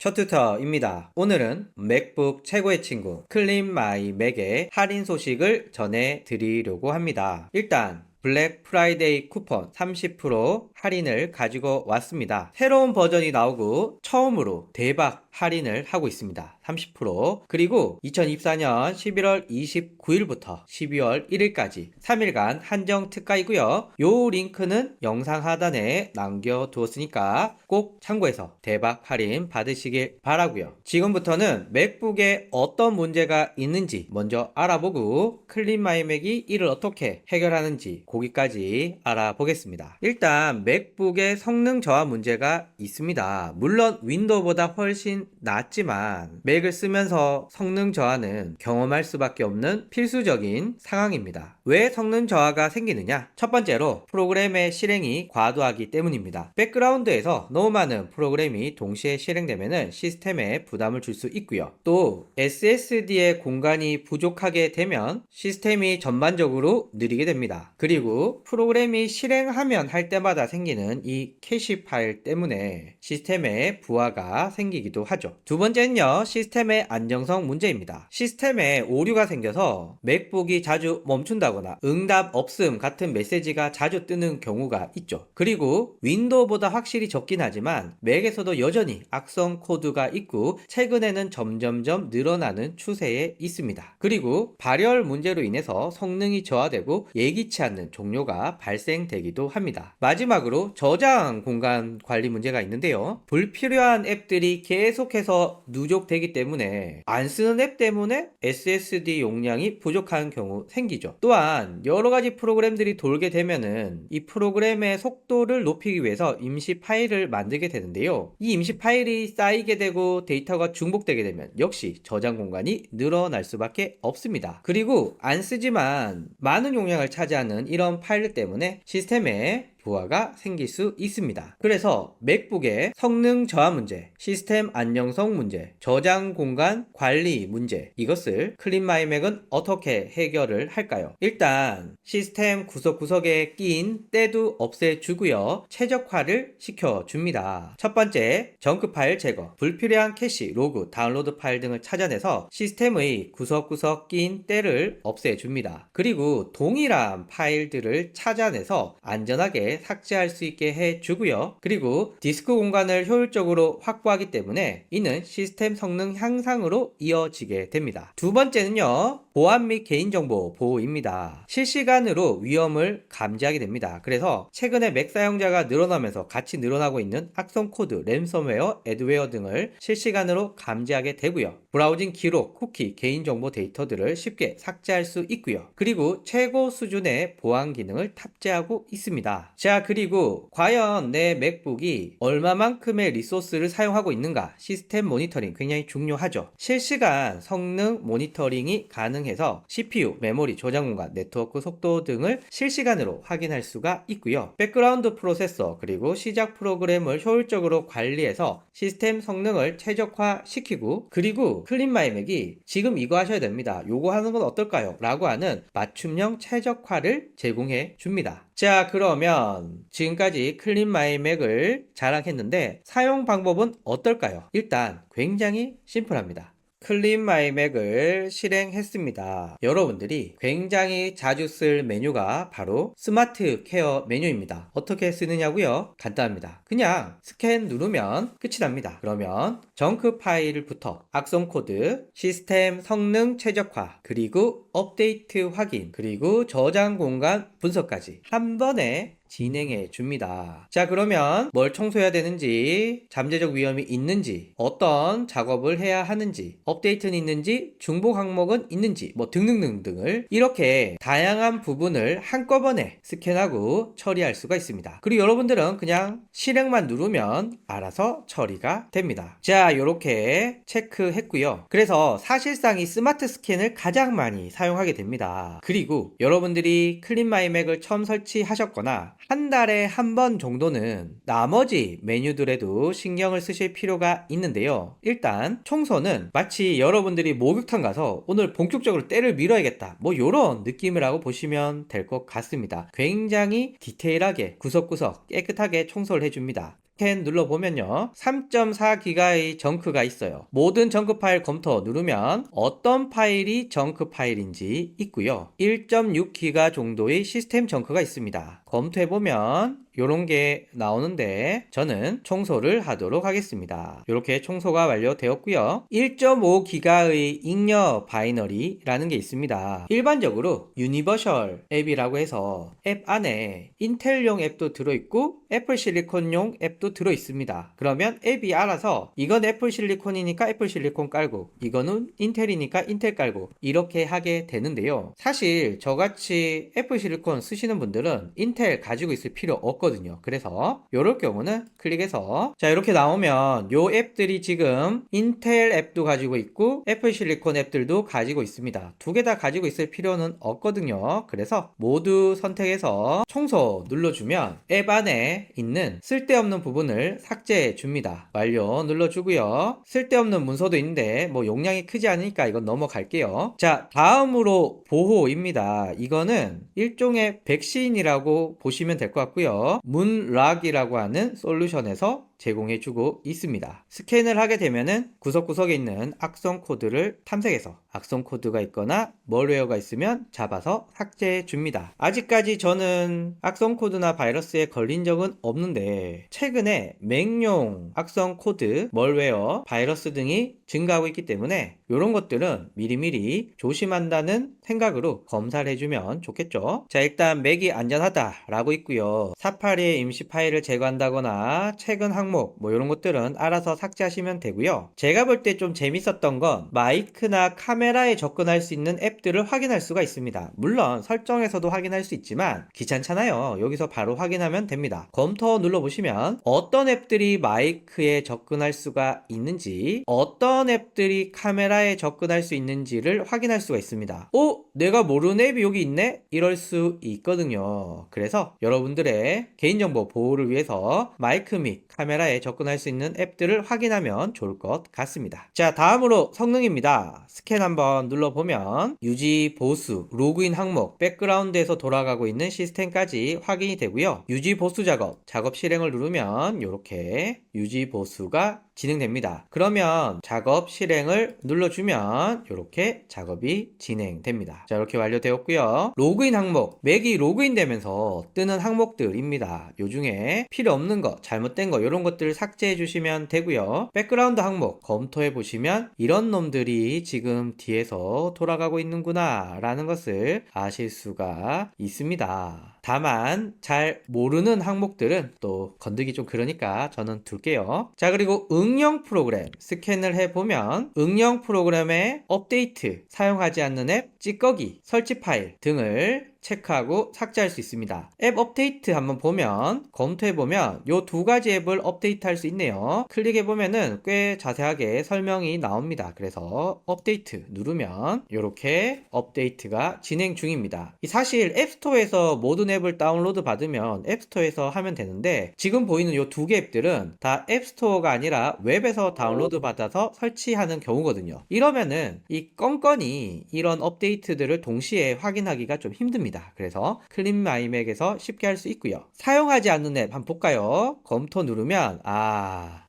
첫 튜터입니다. 오늘은 맥북 최고의 친구 클린 마이 맥의 할인 소식을 전해드리려고 합니다. 일단 블랙 프라이데이 쿠폰 30% 할인을 가지고 왔습니다. 새로운 버전이 나오고 처음으로 대박 할인을 하고 있습니다. 30%. 그리고 2024년 11월 29일부터 12월 1일까지 3일간 한정 특가이고요. 요 링크는 영상 하단에 남겨두었으니까 꼭 참고해서 대박 할인 받으시길 바라고요. 지금부터는 맥북에 어떤 문제가 있는지 먼저 알아보고 클린 마이 맥이 이를 어떻게 해결하는지 거기까지 알아보겠습니다. 일단 맥북의 성능 저하 문제가 있습니다. 물론 윈도우보다 훨씬 낫지만 맥을 쓰면서 성능 저하는 경험할 수밖에 없는 필수적인 상황입니다. 왜 성능 저하가 생기느냐? 첫 번째로 프로그램의 실행이 과도하기 때문입니다. 백그라운드에서 너무 많은 프로그램이 동시에 실행되면 시스템에 부담을 줄 수 있고요. 또 SSD의 공간이 부족하게 되면 시스템이 전반적으로 느리게 됩니다. 그리고 프로그램이 실행하면 할 때마다 생기는 이 캐시 파일 때문에 시스템에 부하가 생기기도 하죠. 두 번째는요, 시스템의 안정성 문제입니다. 시스템에 오류가 생겨서 맥북이 자주 멈춘다거나 응답 없음 같은 메시지가 자주 뜨는 경우가 있죠. 그리고 윈도우보다 확실히 적긴 하지만 맥에서도 여전히 악성 코드가 있고 최근에는 점점점 늘어나는 추세에 있습니다. 그리고 발열 문제로 인해서 성능이 저하되고 예기치 않는 종료가 발생되기도 합니다. 마지막으로 저장 공간 관리 문제가 있는데요. 불필요한 앱들이 계속해서 누적되기 때문에 안 쓰는 앱 때문에 SSD 용량이 부족한 경우 생기죠. 또한 여러가지 프로그램들이 돌게 되면은 이 프로그램의 속도를 높이기 위해서 임시 파일을 만들게 되는데요. 이 임시 파일이 쌓이게 되고 데이터가 중복되게 되면 역시 저장 공간이 늘어날 수밖에 없습니다. 그리고 안 쓰지만 많은 용량을 차지하는 이런 파일 때문에 시스템에 부하가 생길 수 있습니다. 그래서 맥북의 성능 저하 문제, 시스템 안정성 문제, 저장 공간 관리 문제, 이것을 클린 마이 맥은 어떻게 해결을 할까요? 일단 시스템 구석구석에 끼인 때도 없애주고요. 최적화를 시켜줍니다. 첫 번째, 정크 파일 제거, 불필요한 캐시, 로그, 다운로드 파일 등을 찾아내서 시스템의 구석구석 끼인 때를 없애줍니다. 그리고 동일한 파일들을 찾아내서 안전하게 삭제할 수 있게 해주고요. 그리고 디스크 공간을 효율적으로 확보하기 때문에 이는 시스템 성능 향상으로 이어지게 됩니다. 두 번째는요, 보안 및 개인정보 보호입니다. 실시간으로 위험을 감지하게 됩니다. 그래서 최근에 맥 사용자가 늘어나면서 같이 늘어나고 있는 악성 코드, 랜섬웨어, 애드웨어 등을 실시간으로 감지하게 되고요. 브라우징 기록, 쿠키, 개인정보 데이터들을 쉽게 삭제할 수 있고요. 그리고 최고 수준의 보안 기능을 탑재하고 있습니다. 자, 그리고 과연 내 맥북이 얼마만큼의 리소스를 사용하고 있는가? 시스템 모니터링 굉장히 중요하죠. 실시간 성능 모니터링이 가능해서 CPU, 메모리, 저장 공간, 네트워크 속도 등을 실시간으로 확인할 수가 있고요. 백그라운드 프로세서 그리고 시작 프로그램을 효율적으로 관리해서 시스템 성능을 최적화시키고, 그리고 클린 마이 맥이 지금 이거 하셔야 됩니다, 요거 하는 건 어떨까요? 라고 하는 맞춤형 최적화를 제공해 줍니다. 자, 그러면 지금까지 클린 마이 맥을 자랑했는데 사용 방법은 어떨까요? 일단 굉장히 심플합니다. 클린 마이 맥을 실행했습니다. 여러분들이 굉장히 자주 쓸 메뉴가 바로 스마트 케어 메뉴입니다. 어떻게 쓰느냐고요? 간단합니다. 그냥 스캔 누르면 끝이 납니다. 그러면 정크 파일부터 악성 코드, 시스템 성능 최적화, 그리고 업데이트 확인, 그리고 저장 공간 분석까지 한 번에 진행해 줍니다. 자, 그러면 뭘 청소해야 되는지, 잠재적 위험이 있는지, 어떤 작업을 해야 하는지, 업데이트는 있는지, 중복 항목은 있는지, 뭐 등등등등을 이렇게 다양한 부분을 한꺼번에 스캔하고 처리할 수가 있습니다. 그리고 여러분들은 그냥 실행만 누르면 알아서 처리가 됩니다. 자, 이렇게 체크했고요. 그래서 사실상 이 스마트 스캔을 가장 많이 사용하게 됩니다. 그리고 여러분들이 클린 마이 맥을 처음 설치하셨거나 한 달에 한 번 정도는 나머지 메뉴들에도 신경을 쓰실 필요가 있는데요. 일단 청소는 마치 여러분들이 목욕탕 가서 오늘 본격적으로 때를 밀어야겠다, 뭐 요런 느낌이라고 보시면 될 것 같습니다. 굉장히 디테일하게 구석구석 깨끗하게 청소를 해줍니다. 스캔 눌러보면요. 3.4기가의 정크가 있어요. 모든 정크 파일 검토 누르면 어떤 파일이 정크 파일인지 있고요. 1.6기가 정도의 시스템 정크가 있습니다. 검토해보면 요런 게 나오는데 저는 청소를 하도록 하겠습니다. 이렇게 청소가 완료되었고요. 1.5기가의 잉여 바이너리라는 게 있습니다. 일반적으로 유니버셜 앱이라고 해서 앱 안에 인텔용 앱도 들어있고 애플 실리콘용 앱도 들어있습니다. 그러면 앱이 알아서 이건 애플 실리콘이니까 애플 실리콘 깔고 이거는 인텔이니까 인텔 깔고 이렇게 하게 되는데요. 사실 저같이 애플 실리콘 쓰시는 분들은 인텔 가지고 있을 필요 없거든요. 그래서 이럴 경우는 클릭해서 자 이렇게 나오면 요 앱들이 지금 인텔 앱도 가지고 있고 애플 실리콘 앱들도 가지고 있습니다. 두 개 다 가지고 있을 필요는 없거든요. 그래서 모두 선택해서 청소 눌러주면 앱 안에 있는 쓸데없는 부분을 삭제해 줍니다. 완료 눌러주고요. 쓸데없는 문서도 있는데 뭐 용량이 크지 않으니까 이건 넘어갈게요. 자 다음으로 보호입니다. 이거는 일종의 백신이라고 보시면 될 것 같고요. 문락이라고 하는 솔루션에서 제공해주고 있습니다. 스캔을 하게 되면은 구석구석에 있는 악성 코드를 탐색해서 악성 코드가 있거나 멀웨어가 있으면 잡아서 삭제해 줍니다. 아직까지 저는 악성 코드나 바이러스에 걸린 적은 없는데 최근에 맥용 악성 코드, 멀웨어, 바이러스 등이 증가하고 있기 때문에 이런 것들은 미리미리 조심한다는 생각으로 검사를 해주면 좋겠죠. 자 일단 맥이 안전하다라고 있고요. 사파리의 임시 파일을 제거한다거나 최근 항목 뭐 이런 것들은 알아서 삭제하시면 되고요. 제가 볼 때 좀 재밌었던 건 마이크나 카메라에 접근할 수 있는 앱들을 확인할 수가 있습니다. 물론 설정에서도 확인할 수 있지만 귀찮잖아요. 여기서 바로 확인하면 됩니다. 검토 눌러보시면 어떤 앱들이 마이크에 접근할 수가 있는지 어떤 앱들이 카메라에 접근할 수 있는지를 확인할 수가 있습니다. 내가 모르는 앱이 여기 있네? 이럴 수 있거든요. 그래서 여러분들의 개인정보 보호를 위해서 마이크 및 카메라에 접근할 수 있는 앱들을 확인하면 좋을 것 같습니다. 자 다음으로 성능입니다. 스캔 한번 눌러보면 유지 보수, 로그인 항목, 백그라운드에서 돌아가고 있는 시스템까지 확인이 되고요. 유지 보수 작업 실행을 누르면 이렇게 유지 보수가 진행됩니다. 그러면 작업 실행을 눌러주면 이렇게 작업이 진행됩니다. 자 이렇게 완료되었고요. 로그인 항목, 맥이 로그인 되면서 뜨는 항목들입니다. 요 중에 필요 없는 거, 잘못된 거 이런 것들을 삭제해 주시면 되고요. 백그라운드 항목 검토해 보시면 이런 놈들이 지금 뒤에서 돌아가고 있는구나 라는 것을 아실 수가 있습니다. 다만 잘 모르는 항목들은 또 건드기 좀 그러니까 저는 둘게요. 자 그리고 응용 프로그램 스캔을 해보면 응용 프로그램의 업데이트, 사용하지 않는 앱, 찌꺼기, 설치 파일 등을 체크하고 삭제할 수 있습니다. 앱 업데이트 한번 보면 검토해보면 요 두 가지 앱을 업데이트 할 수 있네요. 클릭해보면은 꽤 자세하게 설명이 나옵니다. 그래서 업데이트 누르면 이렇게 업데이트가 진행 중입니다. 사실 앱스토어에서 모든 앱을 다운로드 받으면 앱스토어에서 하면 되는데 지금 보이는 요 두 개 앱들은 다 앱스토어가 아니라 웹에서 다운로드 받아서 설치하는 경우거든요. 이러면은 이 건건이 이런 업데이트들을 동시에 확인하기가 좀 힘듭니다. 그래서 클린마이맥에서 쉽게 할 수 있고요. 사용하지 않는 앱 한번 볼까요? 검토 누르면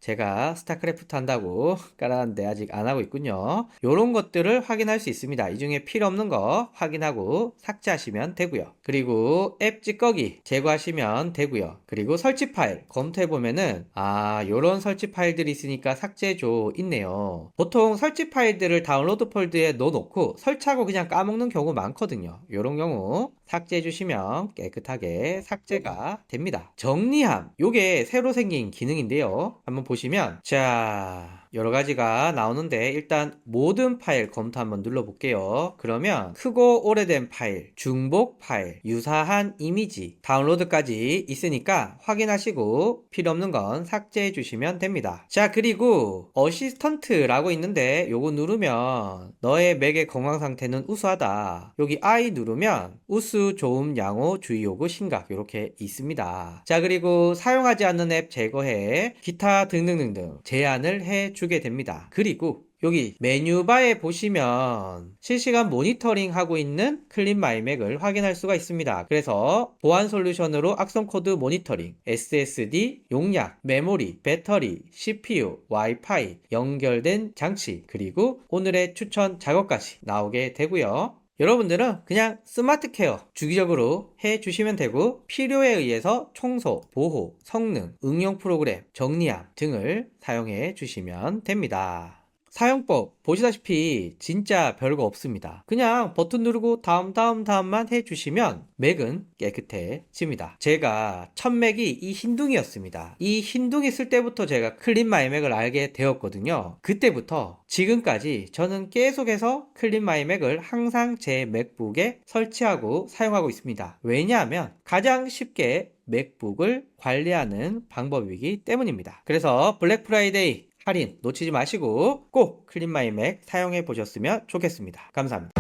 제가 스타크래프트 한다고 깔았는데 아직 안 하고 있군요. 이런 것들을 확인할 수 있습니다. 이 중에 필요 없는 거 확인하고 삭제하시면 되고요. 그리고 앱 찌꺼기 제거하시면 되고요. 그리고 설치 파일 검토해보면은 이런 설치 파일들이 있으니까 삭제해줘 있네요. 보통 설치 파일들을 다운로드 폴더에 넣어놓고 설치하고 그냥 까먹는 경우 많거든요. 이런 경우 삭제해 주시면 깨끗하게 삭제가 됩니다. 정리함, 요게 새로 생긴 기능인데요. 한번 보시면 여러 가지가 나오는데 일단 모든 파일 검토 한번 눌러볼게요. 그러면 크고 오래된 파일, 중복 파일, 유사한 이미지, 다운로드까지 있으니까 확인하시고 필요 없는 건 삭제해 주시면 됩니다. 자 그리고 어시스턴트라고 있는데 요거 누르면 너의 맥의 건강 상태는 우수하다. 여기 I 누르면 우수, 좋음, 양호, 주의 요구, 심각 이렇게 있습니다. 자 그리고 사용하지 않는 앱 제거해 기타 등등등등 제한을 해 주게 됩니다. 그리고 여기 메뉴바에 보시면 실시간 모니터링 하고 있는 클린 마이 맥을 확인할 수가 있습니다. 그래서 보안 솔루션으로 악성 코드 모니터링, SSD, 용량, 메모리, 배터리, CPU, 와이파이, 연결된 장치, 그리고 오늘의 추천 작업까지 나오게 되고요. 여러분들은 그냥 스마트 케어 주기적으로 해주시면 되고, 필요에 의해서 청소, 보호, 성능, 응용 프로그램, 정리함 등을 사용해 주시면 됩니다. 사용법 보시다시피 진짜 별거 없습니다. 그냥 버튼 누르고 다음만 해주시면 맥은 깨끗해집니다. 제가 첫 맥이 이 흰둥이였습니다. 이 흰둥이 쓸 때부터 제가 클린 마이 맥을 알게 되었거든요. 그때부터 지금까지 저는 계속해서 클린 마이 맥을 항상 제 맥북에 설치하고 사용하고 있습니다. 왜냐하면 가장 쉽게 맥북을 관리하는 방법이기 때문입니다. 그래서 블랙 프라이데이 할인 놓치지 마시고 꼭 클린 마이 맥 사용해 보셨으면 좋겠습니다. 감사합니다.